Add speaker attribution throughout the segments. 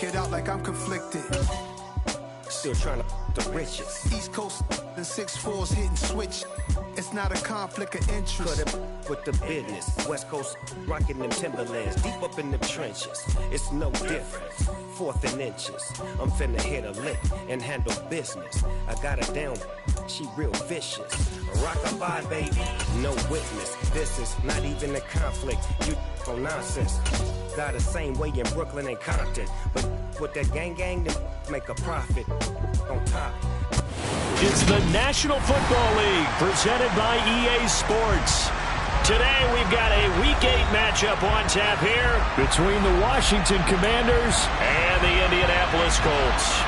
Speaker 1: Get out like I'm conflicted.
Speaker 2: Still trying to the riches.
Speaker 1: East Coast and 6'4s hitting switch. It's not a conflict of interest.
Speaker 2: Cut it with the business. West Coast rocking them Timberlands. Deep up in the trenches. It's no difference. 4th and inches. I'm finna hit a lick and handle business. I got her down. She real vicious. Rock-a-bye, baby. No witness. This is not even a conflict. You on nonsense. Got the same way in Brooklyn and Compton. But with that gang, they make a profit on top.
Speaker 3: It's the National Football League presented by EA Sports. Today we've got a Week 8 matchup on tap here between the Washington Commanders and the Indianapolis Colts.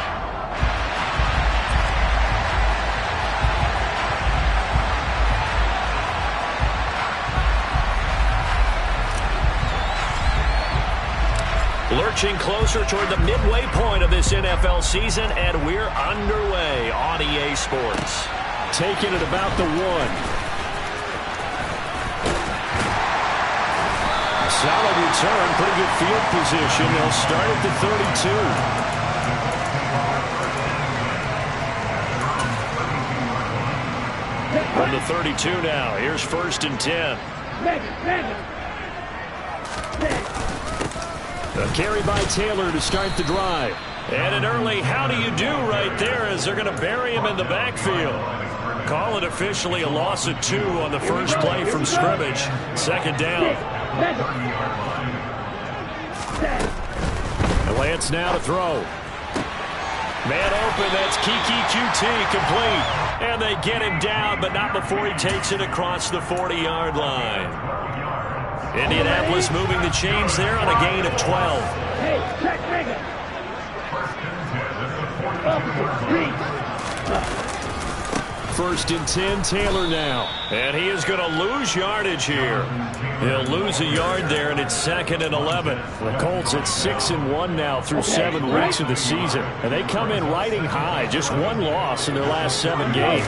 Speaker 3: Lurching closer toward the midway point of this NFL season, and we're underway on EA Sports. Taking it about the 1. Solid return, pretty good field position. They'll start at the 32. From the 32 now, here's 1st and 10. A carry by Taylor to start the drive. And an early how do you do right there as they're going to bury him in the backfield. Call it officially a loss of 2 on the first play from scrimmage. 2nd down. Lance now to throw. Man open, that's Kiki QT complete. And they get him down, but not before he takes it across the 40-yard line. Indianapolis moving the chains there on a gain of 12. Hey, check, 1st and 10, Taylor now. And he is going to lose yardage here. He'll lose a yard there, and it's 2nd and 11. The Colts at 6-1 now through 7 weeks of the season. And they come in riding high, just 1 loss in their last 7 games.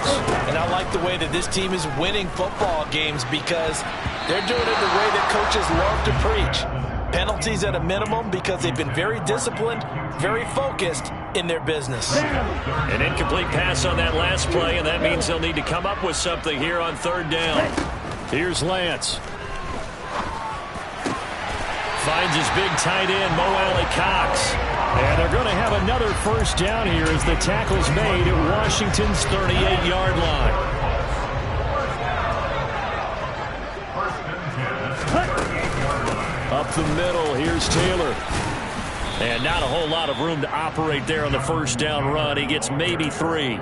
Speaker 4: And I like the way that this team is winning football games because they're doing it the way that coaches love to preach. Penalties at a minimum because they've been very disciplined, very focused in their business.
Speaker 3: An incomplete pass on that last play, and that means they'll need to come up with something here on 3rd down. Here's Lance. Finds his big tight end, Mo Alley-Cox. And they're going to have another 1st down here as the tackle's made at Washington's 38-yard line. Up the middle, here's Taylor. And not a whole lot of room to operate there on the 1st down run. He gets maybe 3.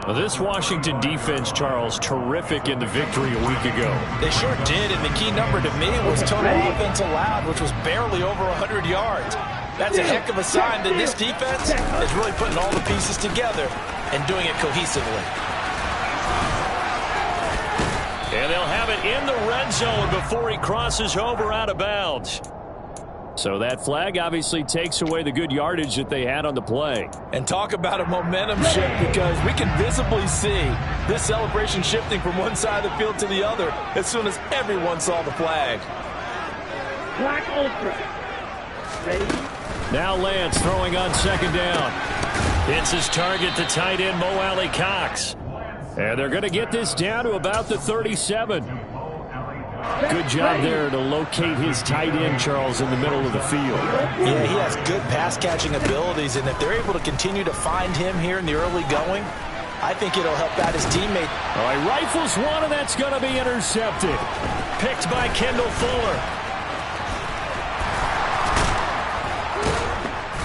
Speaker 3: Well, this Washington defense, Charles, terrific in the victory a week ago.
Speaker 4: They sure did, and the key number to me was total offense allowed, which was barely over 100 yards. That's a heck of a sign that this defense is really putting all the pieces together and doing it cohesively.
Speaker 3: And they'll have it in the red zone before he crosses over out of bounds. So that flag obviously takes away the good yardage that they had on the play.
Speaker 4: And talk about a momentum shift, because we can visibly see this celebration shifting from one side of the field to the other as soon as everyone saw the flag.
Speaker 5: Black Ultra. Ready?
Speaker 3: Now Lance throwing on 2nd down. Hits his target, the tight end, Mo Alley-Cox. And they're going to get this down to about the 37. Good job there to locate his tight end, Charles, in the middle of the field.
Speaker 4: Yeah, he has good pass-catching abilities, and if they're able to continue to find him here in the early going, I think it'll help out his teammate.
Speaker 3: All right, rifles one, and that's going to be intercepted. Picked by Kendall Fuller.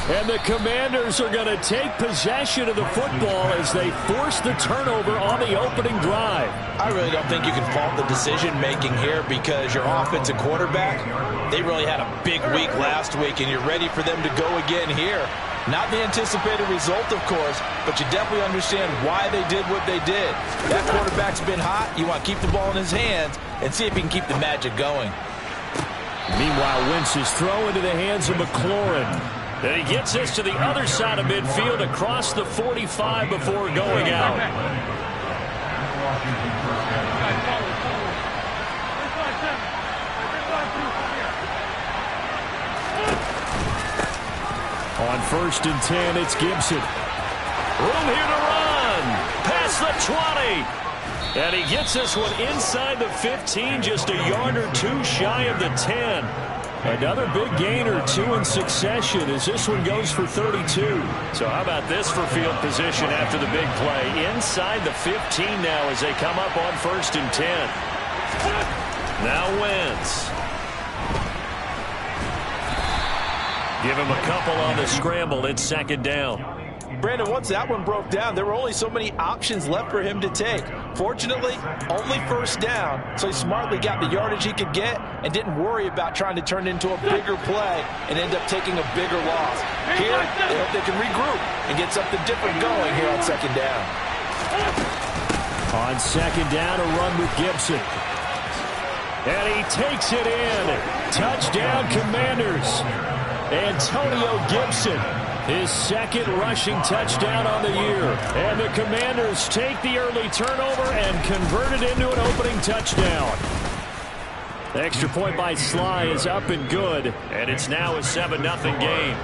Speaker 3: And the Commanders are going to take possession of the football as they force the turnover on the opening drive.
Speaker 4: I really don't think you can fault the decision-making here, because your offensive quarterback, they really had a big week last week, and you're ready for them to go again here. Not the anticipated result, of course, but you definitely understand why they did what they did. That quarterback's been hot. You want to keep the ball in his hands and see if he can keep the magic going.
Speaker 3: Meanwhile, Wentz's throw into the hands of McLaurin. And he gets us to the other side of midfield across the 45 before going out. first and 10, it's Gibson. Room here to run. Past the 20. And he gets this one inside the 15, just a yard or two shy of the 10. Another big gain or two in succession as this one goes for 32. So how about this for field position after the big play? Inside the 15 now as they come up on first and 10. Now Wentz. Give him a couple on the scramble. It's second down.
Speaker 4: Brandon, once that one broke down, there were only so many options left for him to take. Fortunately, only first down, so he smartly got the yardage he could get and didn't worry about trying to turn it into a bigger play and end up taking a bigger loss. Here, they hope they can regroup and get something different going here on second down.
Speaker 3: On second down, a run with Gibson. And he takes it in. Touchdown, Commanders. Antonio Gibson, his second rushing touchdown on the year. And the Commanders take the early turnover and convert it into an opening touchdown. The extra point by Sly is up and good, and it's now a 7-0 game.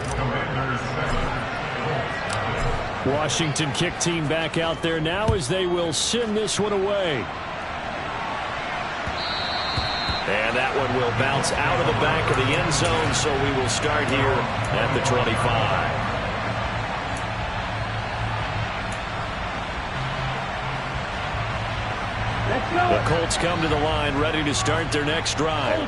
Speaker 3: Washington kick team back out there now as they will send this one away. And that one will bounce out of the back of the end zone, so we will start here at the 25. The Colts come to the line ready to start their next drive.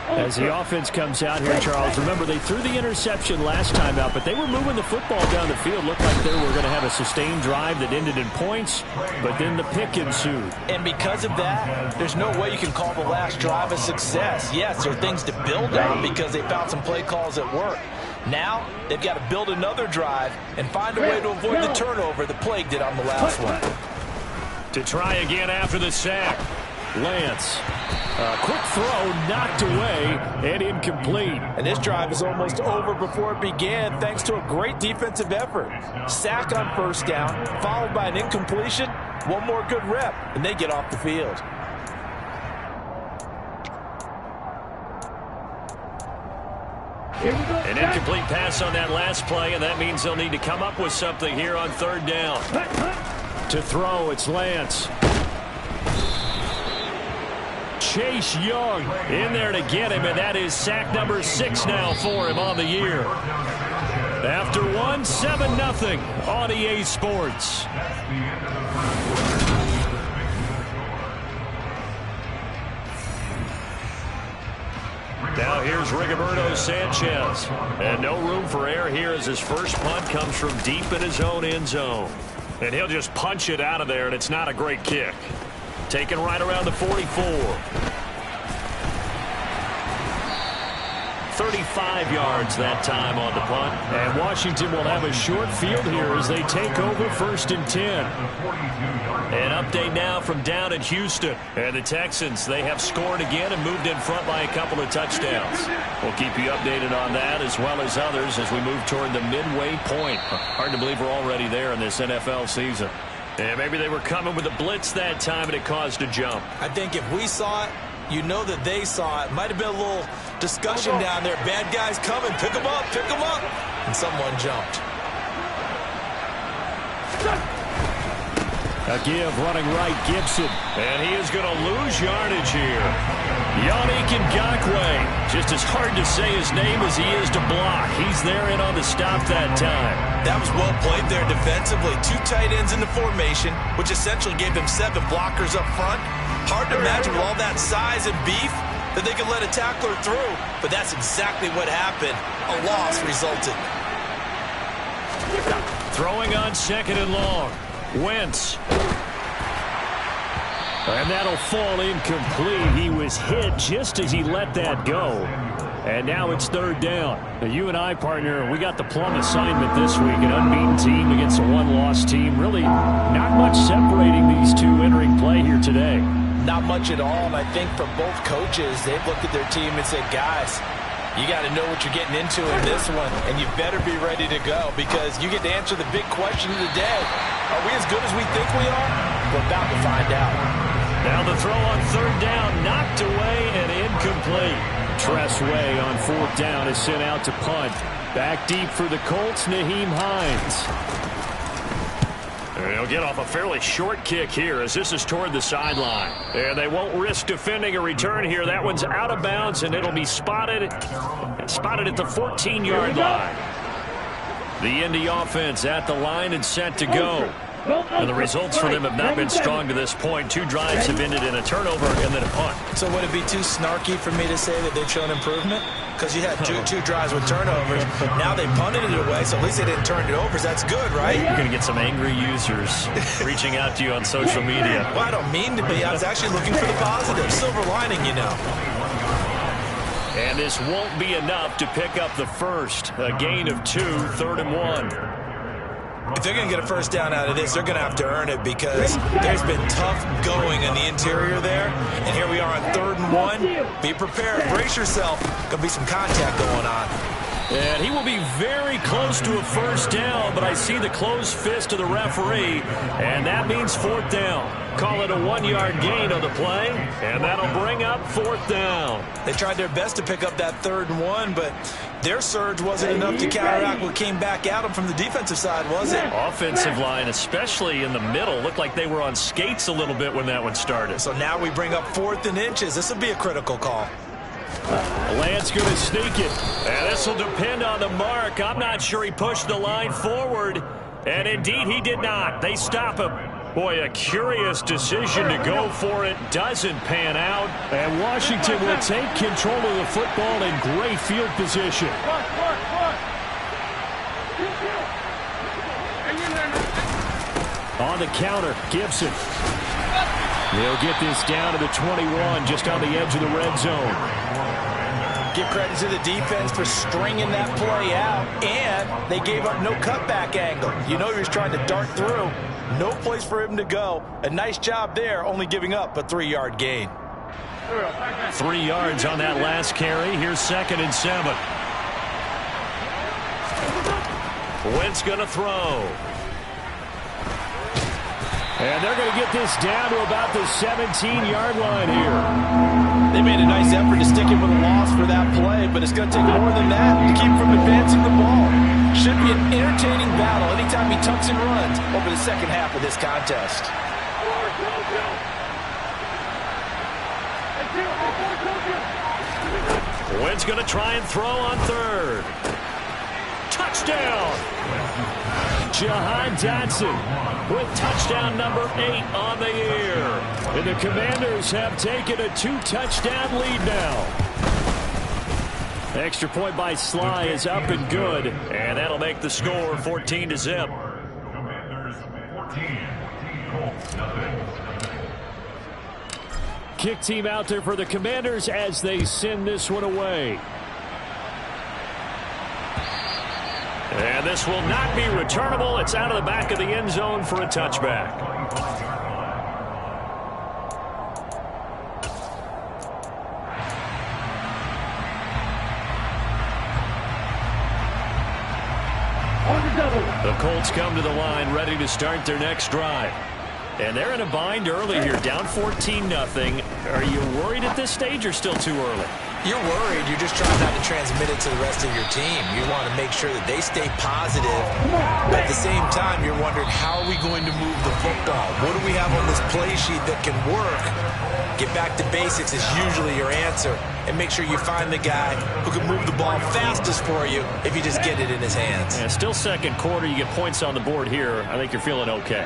Speaker 3: As the offense comes out here, Charles, remember they threw the interception last time out, but they were moving the football down the field. Looked like they were going to have a sustained drive that ended in points, but then the pick ensued.
Speaker 4: And because of that, there's no way you can call the last drive a success. Yes, there are things to build on because they found some play calls that work. Now, they've got to build another drive and find a way to avoid the turnover that plagued it on the last one.
Speaker 3: To try again after the sack. Lance. A quick throw knocked away and incomplete.
Speaker 4: And this drive is almost over before it began thanks to a great defensive effort. Sack on first down, followed by an incompletion. One more good rep, and they get off the field.
Speaker 3: An incomplete pass on that last play, and that means they'll need to come up with something here on third down. To throw, it's Lance. Chase Young in there to get him, and that is sack number 6 now for him on the year. After one, 7-0 on EA Sports. Now here's Rigoberto Sanchez. And no room for error here as his first punt comes from deep in his own end zone. And he'll just punch it out of there, and it's not a great kick. Taken right around the 44. 35 yards that time on the punt. And Washington will have a short field here as they take over first and 10. An update now from down in Houston. And the Texans, they have scored again and moved in front by a couple of touchdowns. We'll keep you updated on that as well as others as we move toward the midway point. Hard to believe we're already there in this NFL season. And maybe they were coming with a blitz that time and it caused a jump.
Speaker 4: I think if we saw it, you know that they saw it. Might have been a little discussion down there. Bad guys coming. Pick them up. Pick them up. And someone jumped.
Speaker 3: A give running right, Gibson. And he is going to lose yardage here. Yannick Ngakoue. Just as hard to say his name as he is to block. He's there in on the stop that time.
Speaker 4: That was well played there defensively. 2 tight ends in the formation, which essentially gave them 7 blockers up front. Hard to imagine with all that size and beef that they could let a tackler through. But that's exactly what happened. A loss resulted.
Speaker 3: Throwing on second and long. Wentz. And that'll fall incomplete. He was hit just as he let that go. And now it's third down. Now, you and I, partner, we got the plum assignment this week. An unbeaten team against a one-loss team. Really not much separating these two entering play here today.
Speaker 4: Not much at all. And I think for both coaches, they've looked at their team and said, guys, you got to know what you're getting into in this one. And you better be ready to go because you get to answer the big question of the day. Are we as good as we think we are? We're about to find out.
Speaker 3: Now the throw on third down, knocked away and incomplete. Tress Way on 4th down is sent out to punt. Back deep for the Colts, Nyheim Hines. They'll get off a fairly short kick here as this is toward the sideline. And they won't risk defending a return here. That one's out of bounds, and it'll be spotted at the 14-yard line. The Indy offense at the line and set to go. And the results for them have not been strong to this point. 2 drives have ended in a turnover and then a punt.
Speaker 4: So would it be too snarky for me to say that they've shown improvement? Because you had two drives with turnovers. Now they punted it away, so at least they didn't turn it over. So that's good, right?
Speaker 3: You're going to get some angry users reaching out to you on social media.
Speaker 4: Well, I don't mean to be. I was actually looking for the positive. Silver lining, you know.
Speaker 3: And this won't be enough to pick up the first. A gain of 2, 3rd and 1.
Speaker 4: If they're going to get a first down out of this, they're going to have to earn it because there's been tough going in the interior there. And here we are on 3rd and 1. Be prepared. Brace yourself. Going to be some contact going on.
Speaker 3: And he will be very close to a first down, but I see the closed fist of the referee, and that means 4th down. Call it a 1-yard gain on the play, and that'll bring up 4th down.
Speaker 4: They tried their best to pick up that 3rd and 1, but their surge wasn't enough to counteract what came back at them from the defensive side, was it?
Speaker 3: Offensive line, especially in the middle, looked like they were on skates a little bit when that one started.
Speaker 4: So now we bring up 4th and inches. This will be a critical call.
Speaker 3: Lance going to sneak it. And this will depend on the mark. I'm not sure he pushed the line forward. And indeed, he did not. They stop him. Boy, a curious decision to go for it. Doesn't pan out. And Washington will take control of the football in great field position. On the counter, Gibson. They'll get this down to the 21, just on the edge of the red zone.
Speaker 4: Give credit to the defense for stringing that play out, and they gave up no cutback angle. You know he was trying to dart through. No place for him to go. A nice job there, only giving up a 3-yard gain.
Speaker 3: 3 yards on that last carry. Here's 2nd and 7. Wentz going to throw. And they're going to get this down to about the 17-yard line here.
Speaker 4: They made a nice effort to stick him with a loss for that play, but it's going to take more than that to keep him from advancing the ball. Should be an entertaining battle anytime he tucks and runs over the second half of this contest.
Speaker 3: Wentz going to try and throw on 3rd. Touchdown! Jahan Dotson with touchdown number 8 on the year. And the Commanders have taken a 2-touchdown lead now. Extra point by Sly is up and good. And that'll make the score 14-0.
Speaker 6: Commanders 14, Colts nothing.
Speaker 3: Kick team out there for the Commanders as they send this one away. And this will not be returnable. It's out of the back of the end zone for a touchback. The Colts come to the line ready to start their next drive. And they're in a bind early here, down 14-0. Are you worried at this stage or still too early?
Speaker 4: You're worried. You're just trying not to transmit it to the rest of your team. You want to make sure that they stay positive. But at the same time, you're wondering, how are we going to move the football? What do we have on this play sheet that can work? Get back to basics is usually your answer. And make sure you find the guy who can move the ball fastest for you if you just get it in his hands.
Speaker 3: Yeah, still second quarter. You get points on the board here. I think you're feeling okay.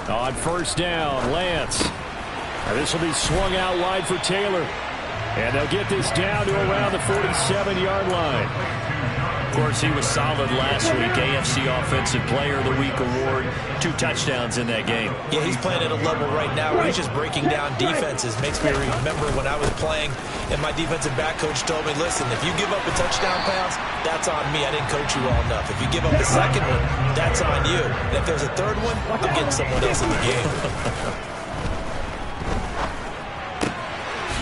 Speaker 3: On 1st down, Lance. This will be swung out wide for Taylor. And they'll get this down to around the 47-yard line. Of course, he was solid last week. AFC Offensive Player of the Week award. 2 touchdowns in that game.
Speaker 4: Yeah, he's playing at a level right now where he's just breaking down defenses. Makes me remember when I was playing and my defensive back coach told me, listen, if you give up a touchdown pass, that's on me. I didn't coach you well enough. If you give up the second one, that's on you. And if there's a third one, I'm getting someone else in the game.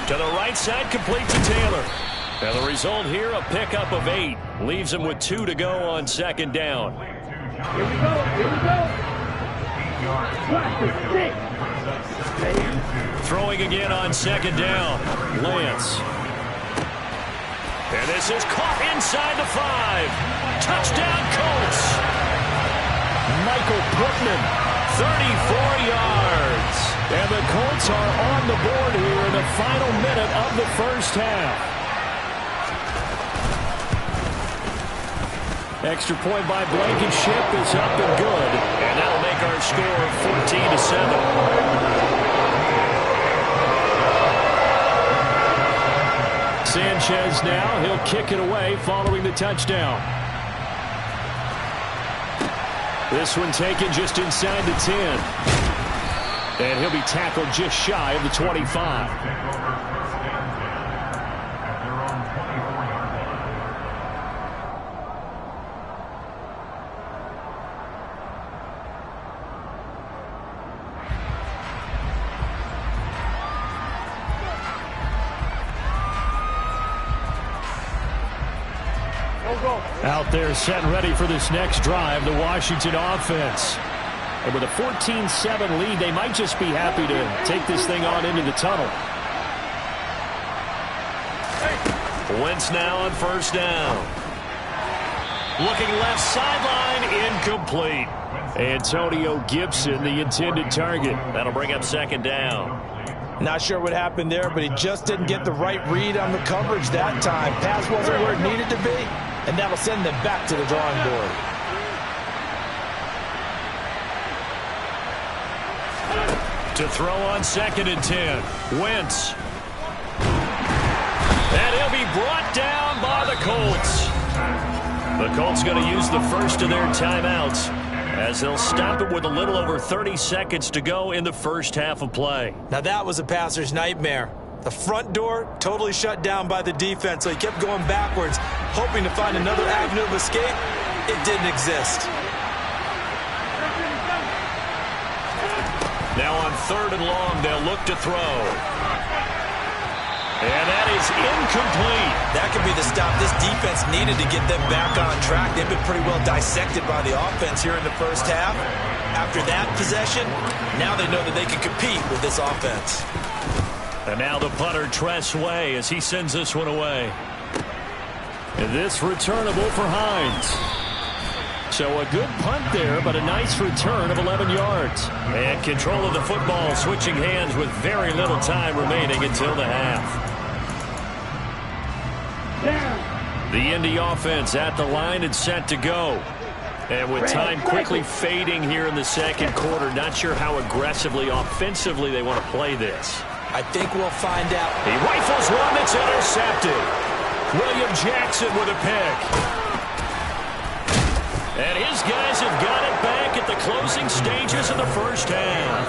Speaker 3: To the right side, complete to Taylor. And the result here, a pickup of 8. Leaves him with 2 to go on 2nd down.
Speaker 5: Here we go.
Speaker 3: Throwing again on 2nd down. Lance. And this is caught inside the 5. Touchdown, Colts. Michael Pittman, 34 yards. And the Colts are on the board here in the final minute of the first half. Extra point by Blankenship is up and good. And that'll make our score 14-7. Sanchez now, he'll kick it away following the touchdown. This one taken just inside the 10. And he'll be tackled just shy of the 25. Out there set and ready for this next drive, the Washington offense. And with a 14-7 lead, they might just be happy to take this thing on into the tunnel. Wentz now on first down. Looking left sideline, incomplete. Antonio Gibson, the intended target. That'll bring up second down.
Speaker 4: Not sure what happened there, but he just didn't get the right read on the coverage that time. Pass wasn't where it needed to be, and that'll send them back to the drawing board.
Speaker 3: To throw on 2nd and 10. Wentz. And he'll be brought down by the Colts. The Colts going to use the first of their timeouts as they'll stop it with a little over 30 seconds to go in the first half of play.
Speaker 4: Now that was a passer's nightmare. The front door totally shut down by the defense, so he kept going backwards, hoping to find another avenue of escape. It didn't exist.
Speaker 3: Now on 3rd and long, they'll look to throw. And that is incomplete.
Speaker 4: That could be the stop this defense needed to get them back on track. They've been pretty well dissected by the offense here in the first half. After that possession, now they know that they can compete with this offense.
Speaker 3: And now the punter, Tress Way, as he sends this one away. And this returnable for Hines. So a good punt there, but a nice return of 11 yards. And control of the football, switching hands with very little time remaining until the half. The Indy offense at the line and set to go. And with time quickly fading here in the second quarter, not sure how aggressively, offensively they want to play this.
Speaker 4: I think we'll find out.
Speaker 3: He rifles one that's intercepted. William Jackson with a pick. And his guys have got it back at the closing stages of the first half.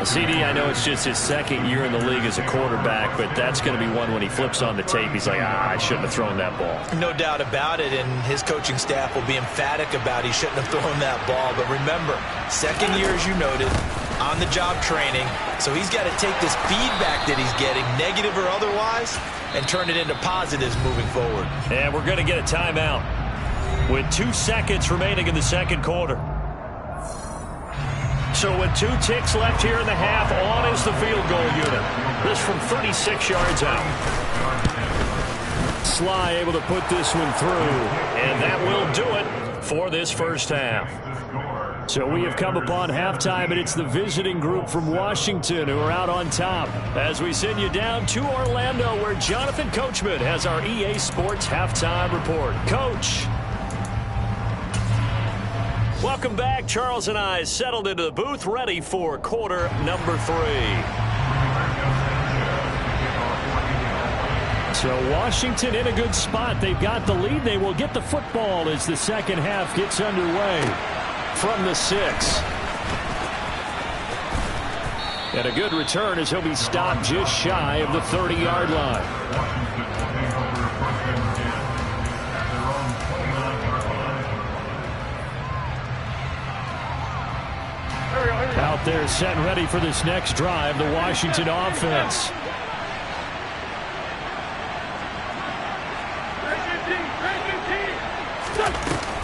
Speaker 3: CD, I know it's just his second year in the league as a quarterback, but that's going to be one when he flips on the tape. He's like, I shouldn't have thrown that ball.
Speaker 4: No doubt about it, and his coaching staff will be emphatic about he shouldn't have thrown that ball. But remember, second year, as you noted, on-the-job training, so he's got to take this feedback that he's getting, negative or otherwise, and turn it into positives moving forward.
Speaker 3: And we're going to get a timeout with 2 seconds remaining in the second quarter. So with 2 ticks left here in the half, on is the field goal unit. This from 36 yards out. Sly able to put this one through, and that will do it for this first half. So we have come upon halftime, and it's the visiting group from Washington who are out on top as we send you down to Orlando, where Jonathan Coachman has our EA Sports halftime report. Coach. Welcome back. Charles and I settled into the booth, ready for quarter number 3. So Washington in a good spot. They've got the lead. They will get the football as the second half gets underway from the 6. And a good return as he'll be stopped just shy of the 30-yard line. Out there set and ready for this next drive, the Washington offense.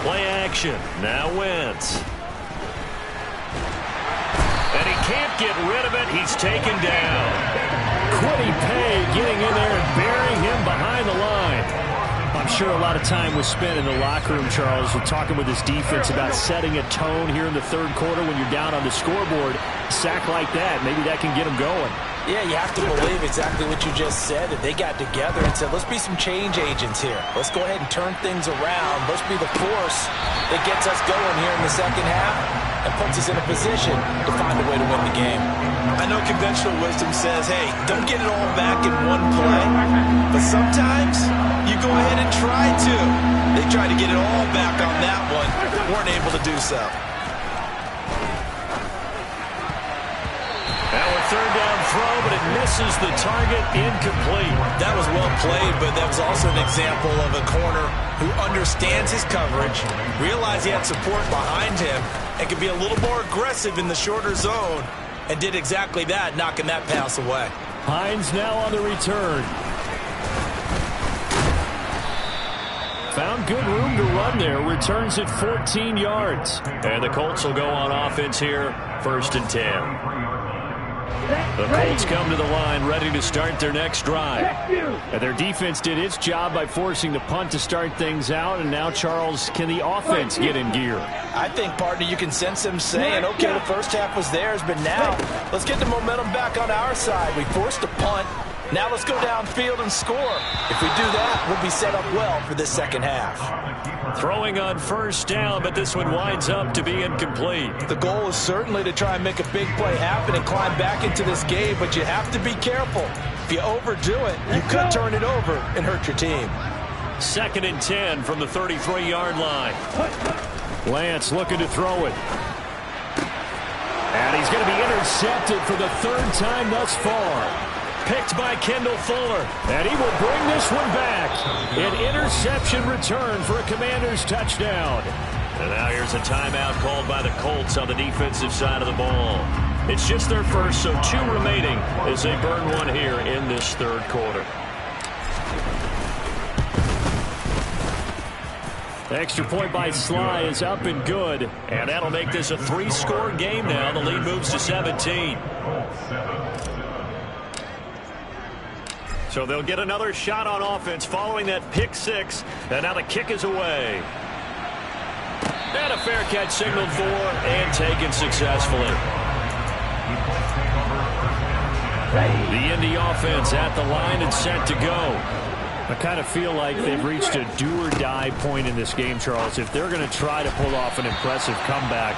Speaker 3: Play action. Now Wentz. And he can't get rid of it. He's taken down. Quiddy Pay getting in there and burying him behind the line. I'm sure a lot of time was spent in the locker room, Charles, talking with his defense about setting a tone here in the third quarter when you're down on the scoreboard. A sack like that, maybe that can get them going.
Speaker 4: Yeah, you have to believe exactly what you just said, that they got together and said, let's be some change agents here. Let's go ahead and turn things around. Let's be the force that gets us going here in the second half and puts us in a position to find a way to win the game. I know conventional wisdom says, hey, don't get it all back in one play, but sometimes you go ahead and try to. They tried to get it all back on that one, weren't able to do so.
Speaker 3: Now a third down throw, but it misses the target, incomplete.
Speaker 4: That was well played, but that was also an example of a corner who understands his coverage, realized he had support behind him, and could be a little more aggressive in the shorter zone, and did exactly that, knocking that pass away.
Speaker 3: Hines now on the return. Found good room to run there. Returns at 14 yards. And the Colts will go on offense here, 1st and 10. The Colts come to the line ready to start their next drive. And their defense did its job by forcing the punt to start things out. And now, Charles, can the offense get in gear?
Speaker 4: I think, partner, you can sense them saying, okay, the first half was theirs, but now let's get the momentum back on our side. We forced a punt. Now let's go downfield and score. If we do that, we'll be set up well for this second half.
Speaker 3: Throwing on first down, but this one winds up to be incomplete.
Speaker 4: The goal is certainly to try and make a big play happen and climb back into this game, but you have to be careful. If you overdo it, you could turn it over and hurt your team.
Speaker 3: 2nd and 10 from the 33-yard line. Lance looking to throw it. And he's going to be intercepted for the 3rd time thus far. Picked by Kendall Fuller, and he will bring this one back. An interception return for a Commanders touchdown. And now here's a timeout called by the Colts on the defensive side of the ball. It's just their first, so 2 remaining as they burn one here in this 3rd quarter. The extra point by Sly is up and good, and that'll make this a 3-score game now. The lead moves to 17. So they'll get another shot on offense following that pick 6. And now the kick is away. And a fair catch signaled for and taken successfully. The Indy offense at the line and set to go. I kind of feel like they've reached a do-or-die point in this game, Charles. If they're going to try to pull off an impressive comeback,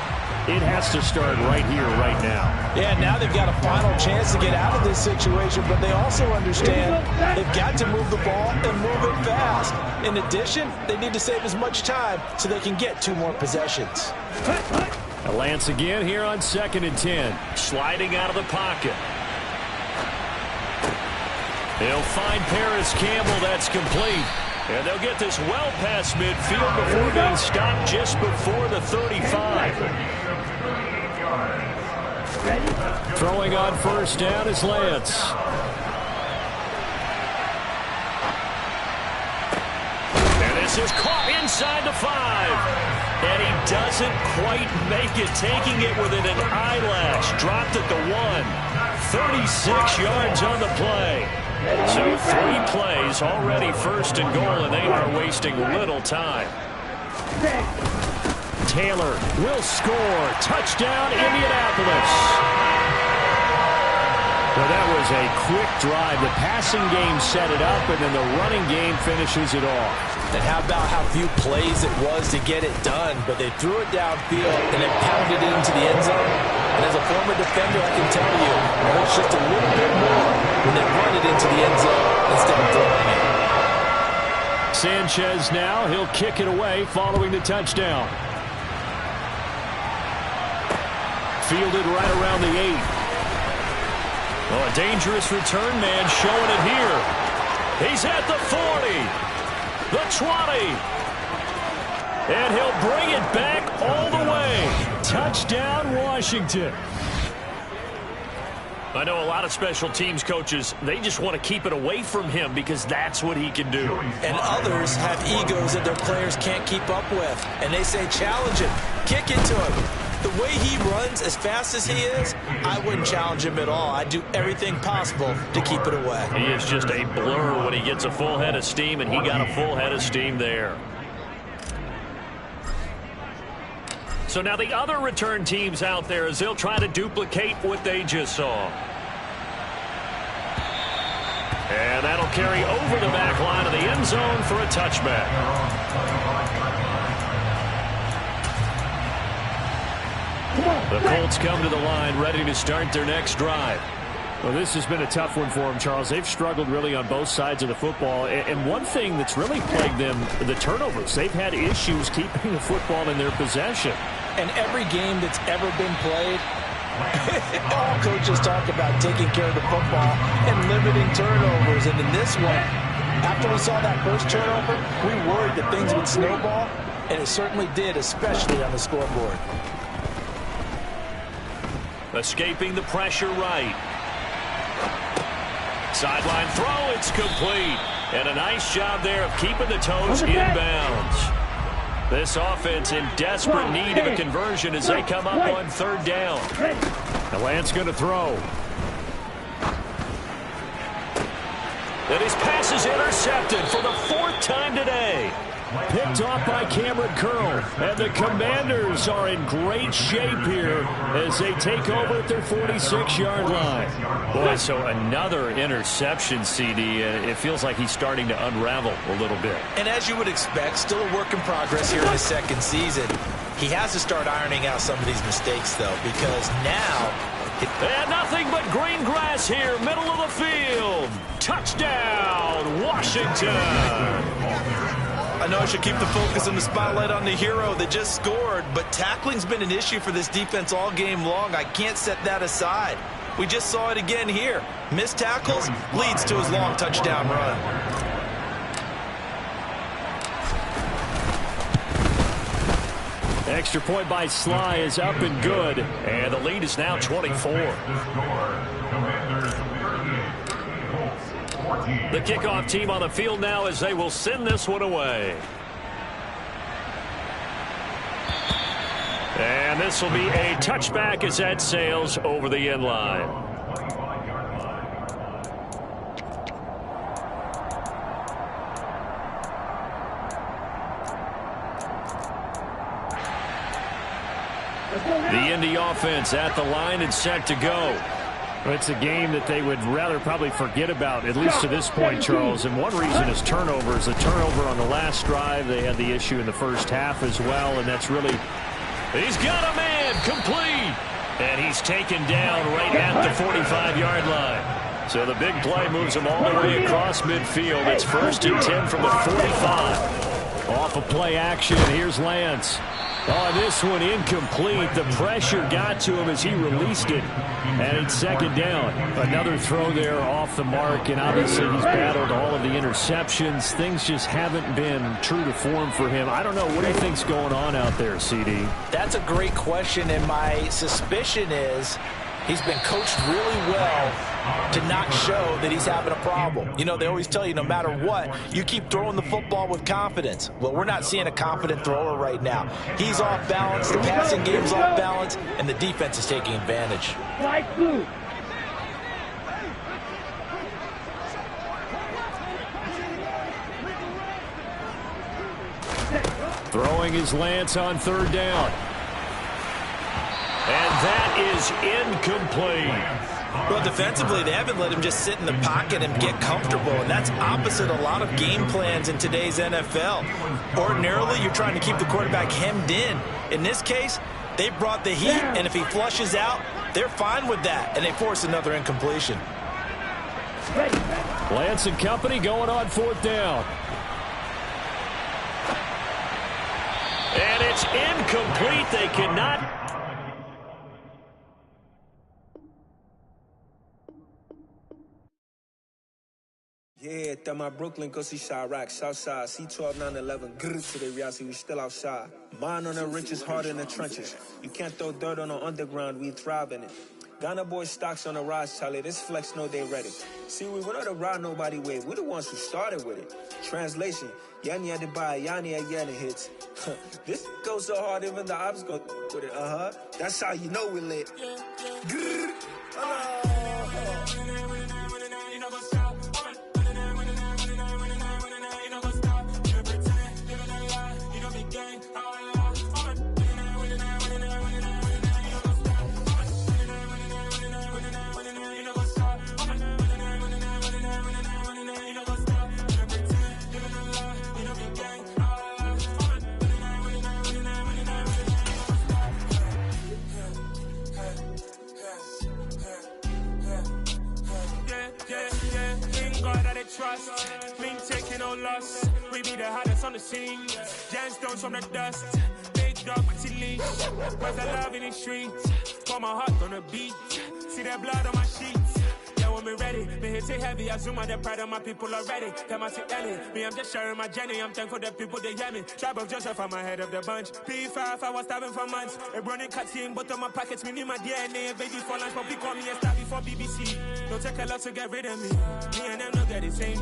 Speaker 3: it has to start right here, right now.
Speaker 4: Yeah, now they've got a final chance to get out of this situation, but they also understand they've got to move the ball and move it fast. In addition, they need to save as much time so they can get 2 more possessions.
Speaker 3: Lance again here on 2nd and 10. Sliding out of the pocket. He'll find Paris Campbell. That's complete. And they'll get this well past midfield before being stopped just before the 35. Throwing on first down is Lance. And this is caught inside the 5. And he doesn't quite make it, taking it within an eyelash. Dropped at the 1. 36 yards on the play. So 3 plays, already 1st and goal, and they are wasting little time. Taylor will score. Touchdown, Indianapolis. Well, that was a quick drive. The passing game set it up, and then the running game finishes it off.
Speaker 4: And how about how few plays it was to get it done, but they threw it downfield and then pounded it into the end zone. And as a former defender, I can tell you, it hurts just a little bit more when they run it into the end zone instead of throwing it.
Speaker 3: Sanchez now, he'll kick it away following the touchdown. Fielded right around the 8. Well, a dangerous return man showing it here. He's at the 40, the 20, and he'll bring it back all the way. Touchdown, Washington. I know a lot of special teams coaches, they just want to keep it away from him because that's what he can do.
Speaker 4: And others have egos that their players can't keep up with. And they say, challenge him, kick it to him. The way he runs as fast as he is, I wouldn't challenge him at all. I'd do everything possible to keep it away.
Speaker 3: He is just a blur when he gets a full head of steam, and he got a full head of steam there. So now the other return teams out there as they'll try to duplicate what they just saw. And that'll carry over the back line of the end zone for a touchback. The Colts come to the line ready to start their next drive.
Speaker 7: Well, this has been a tough one for them, Charles. They've struggled really on both sides of the football. And one thing that's really plagued them, the turnovers. They've had issues keeping the football in their possession.
Speaker 4: And every game that's ever been played, all coaches talk about taking care of the football and limiting turnovers. And in this one, after we saw that first turnover, we worried that things would snowball, and it certainly did, especially on the scoreboard.
Speaker 3: Escaping the pressure right. Sideline throw, it's complete. And a nice job there of keeping the toes inbounds. This offense in desperate need of a conversion as they come up on third down.
Speaker 7: The Lance going to throw.
Speaker 3: And his pass is intercepted for the fourth time today.
Speaker 7: Picked off by Cameron Curl. And the Commanders are in great shape here as they take over at their 46-yard line.
Speaker 3: Boy, so another interception, CD. It feels like he's starting to unravel a little bit.
Speaker 4: And as you would expect, still a work in progress here in his second season. He has to start ironing out some of these mistakes, though, because now...
Speaker 3: And nothing but green grass here, middle of the field. Touchdown, Washington.
Speaker 4: I know I should keep the focus and the spotlight on the hero that just scored, but tackling's been an issue for this defense all game long. I can't set that aside. We just saw it again here. Missed tackles leads to his long touchdown run.
Speaker 7: Extra point by Sly is up and good.
Speaker 3: And the lead is now 24. The kickoff team on the field now as they will send this one away. And this will be a touchback as that sails over the end line. The Indy offense at the line and set to go.
Speaker 7: It's a game that they would rather probably forget about, at least to this point, Charles. And one reason is turnovers. The turnover on the last drive, they had the issue in the first half as well, and that's really...
Speaker 3: He's got a man, complete. And he's taken down right at the 45-yard line. So the big play moves him all the way across midfield. It's 1st and 10 from the 45.
Speaker 7: Off of play action, here's Lance. Oh, this one incomplete. The pressure got to him as he released it. And it's 2nd down. Another throw there off the mark, and obviously he's battled all of the interceptions. Things just haven't been true to form for him. I don't know. What do you think's going on out there, CD?
Speaker 4: That's a great question, and my suspicion is he's been coached really well to not show that he's having a problem. You know, they always tell you no matter what, you keep throwing the football with confidence. Well, we're not seeing a confident thrower right now. He's off balance, the passing game's off balance, and the defense is taking advantage.
Speaker 7: Throwing his Lance on 3rd down.
Speaker 3: And that is incomplete.
Speaker 4: Well, defensively, they haven't let him just sit in the pocket and get comfortable, and that's opposite a lot of game plans in today's NFL. Ordinarily, you're trying to keep the quarterback hemmed in. In this case, they brought the heat, and if he flushes out, they're fine with that, and they force another incompletion.
Speaker 7: Lance and company going on 4th down.
Speaker 3: And it's incomplete. They cannot...
Speaker 8: Yeah, that my Brooklyn, go see Chirac, Southside, C12, 911, grrr, to the reality, we still outside. Mine on the riches, hard in the trenches. You can't throw dirt on the underground, we thrive in it. Ghana boys stocks on the rise, Charlie, this flex know they ready. See, we went on the ride nobody wave, we the ones who started with it. Translation, Yani had to buy, Yani had Yana hits. This goes so hard, even the ops go with it. That's how you know we lit. Grrr.
Speaker 9: Trust, been taking no loss. We be the hottest on the scene. Gemstones from the dust. Big dog, pretty leash. Where's the love in the streets? Pour my heart on the beat. See that blood on my sheets. Yeah, when we ready, me hit it heavy. I zoom out the pride of my people already. Them I see Ellie. Me, I'm just sharing my journey. I'm thankful the people they hear me. Tribe of Joseph, I'm ahead of the bunch. P5, I was starving for months. A running cutting, but on my pockets, me need my DNA. Baby for lunch, but we call me a star before BBC. Don't take a lot to get rid of me. Me and them no get the same.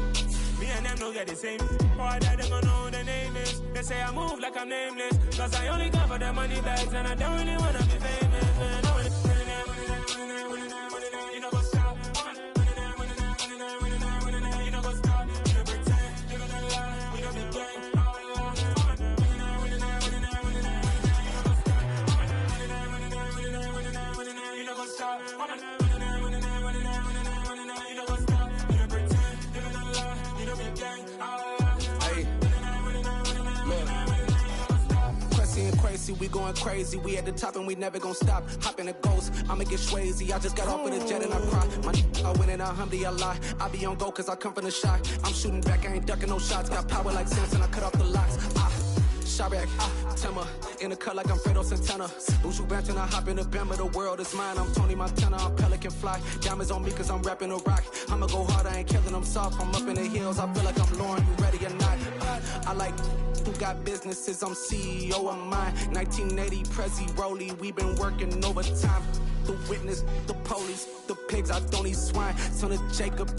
Speaker 9: Me and them no get the same. All that they gonna know the name is. They say I move like I'm nameless. Cause I only come for the money bags and I don't really wanna be famous. Man, I wanna you know what's up. You know what's up. You know pretend. You know the lie. We don't be gang. You know what's up.
Speaker 10: Crazy, we going crazy. We at the top and we never gonna stop. Hop in a ghost, I'ma get swayzy. I just got off with a jet and I cry. My I win and I humdy a lot. I be on go cause I come from the shot. I'm shooting back, I ain't ducking no shots. Got power like Samson, I cut off the locks. Shabak, Timmer, in the cut like I'm Fredo Santana. Bushu Banton, I hop in the Bama, the world is mine. I'm Tony Montana, I'm Pelican Fly. Diamonds on me cause I'm rapping a rock. I'ma go hard, I ain't killing them soft. I'm up in the hills, I feel like I'm Lauren, you ready or not? I like who got businesses, I'm CEO of mine. 1980 Prezi Rolly, we been working overtime. The witness, the police, the pigs, I don't eat swine. Son of Jacob.